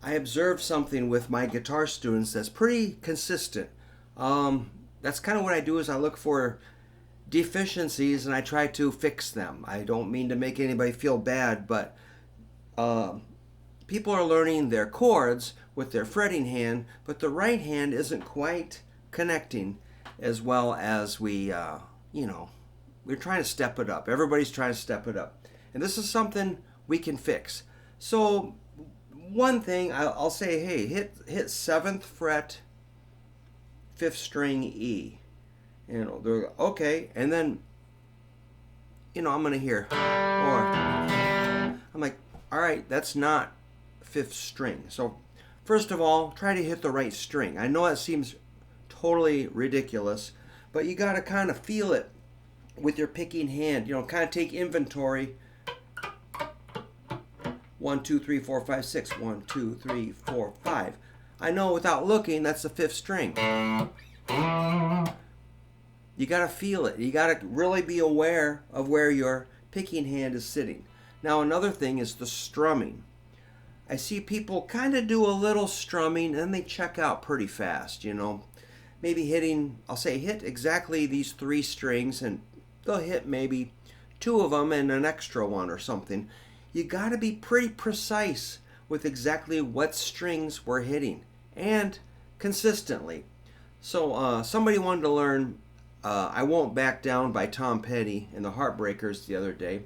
I observed something with my guitar students that's pretty consistent. That's kind of what I do is I look for deficiencies and I try to fix them. I don't mean to make anybody feel bad, but people are learning their chords with their fretting hand, but the right hand isn't quite connecting as well as we're trying to step it up. Everybody's trying to step it up. And this is something we can fix. So one thing I'll say, hey, hit 7th fret, 5th string E. They're okay, and then I'm gonna hear, or I'm like, all right, that's not 5th string. So first of all, try to hit the right string. I know that seems totally ridiculous, but you gotta kind of feel it with your picking hand. Kind of take inventory. 1, 2, 3, 4, 5, 6. 1, 2, 3, 4, 5. I know without looking that's the 5th string. You got to feel it. You got to really be aware of where your picking hand is sitting. Now another thing is the strumming. I see people kind of do a little strumming and then they check out pretty fast, Maybe hit exactly these 3 strings and they'll hit maybe 2 of them and an extra one or something. You got to be pretty precise with exactly what strings we're hitting and consistently. So somebody wanted to learn I Won't Back Down by Tom Petty and the Heartbreakers the other day.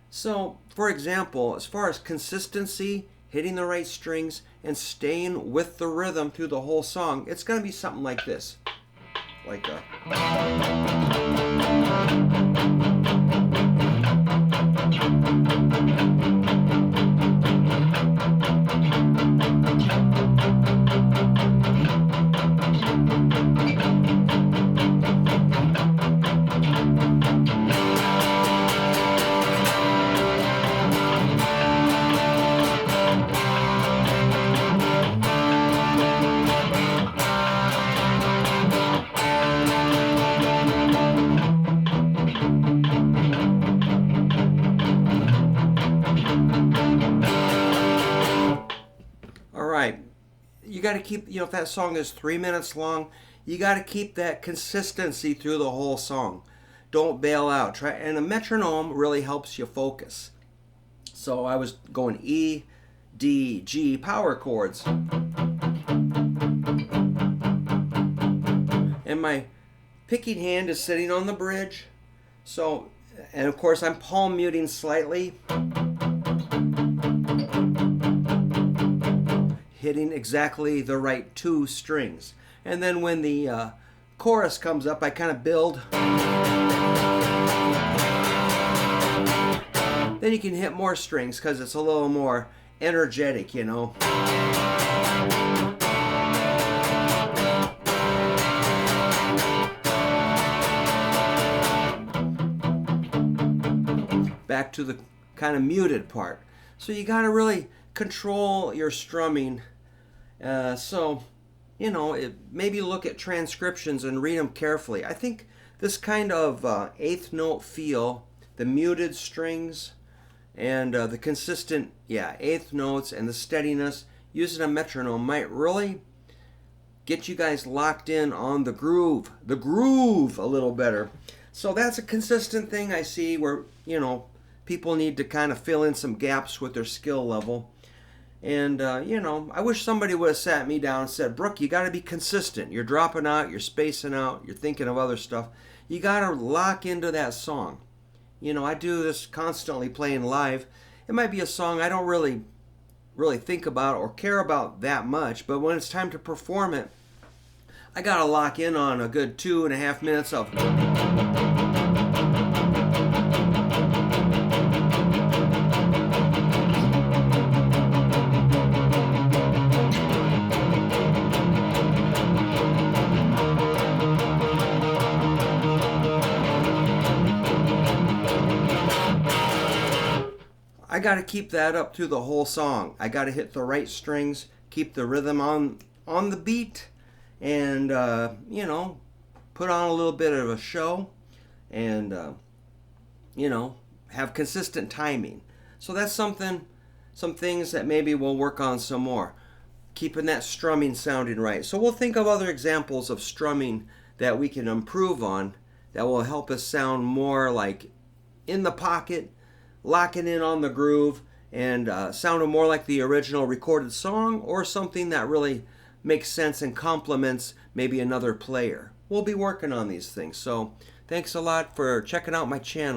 So, for example, as far as consistency, hitting the right strings, and staying with the rhythm through the whole song, it's going to be something like this. Like a... You got to keep, if that song is 3 minutes long, you got to keep that consistency through the whole song. Don't bail out. And a metronome really helps you focus. So I was going E, D, G, power chords. And my picking hand is sitting on the bridge. So, and of course I'm palm muting slightly. Hitting exactly the right 2 strings. And then when the chorus comes up, I kind of build. Then you can hit more strings because it's a little more energetic, Back to the kind of muted part. So you got to really control your strumming. Maybe look at transcriptions and read them carefully. I think this kind of 8th note feel, the muted strings, and the consistent, 8th notes and the steadiness using a metronome might really get you guys locked in on the groove a little better. So that's a consistent thing I see where, people need to kind of fill in some gaps with their skill level. And, I wish somebody would have sat me down and said, Brook, you got to be consistent. You're dropping out, you're spacing out, you're thinking of other stuff. You got to lock into that song. I do this constantly playing live. It might be a song I don't really think about or care about that much, but when it's time to perform it, I got to lock in on a good 2.5 minutes of... I got to keep that up through the whole song. I got to hit the right strings, keep the rhythm on the beat, and put on a little bit of a show, and have consistent timing. So that's some things that maybe we'll work on some more. keeping that strumming sounding right. So we'll think of other examples of strumming that we can improve on that will help us sound more like in the pocket, locking in on the groove, and sounding more like the original recorded song, or something that really makes sense and complements maybe another player. We'll be working on these things. So thanks a lot for checking out my channel.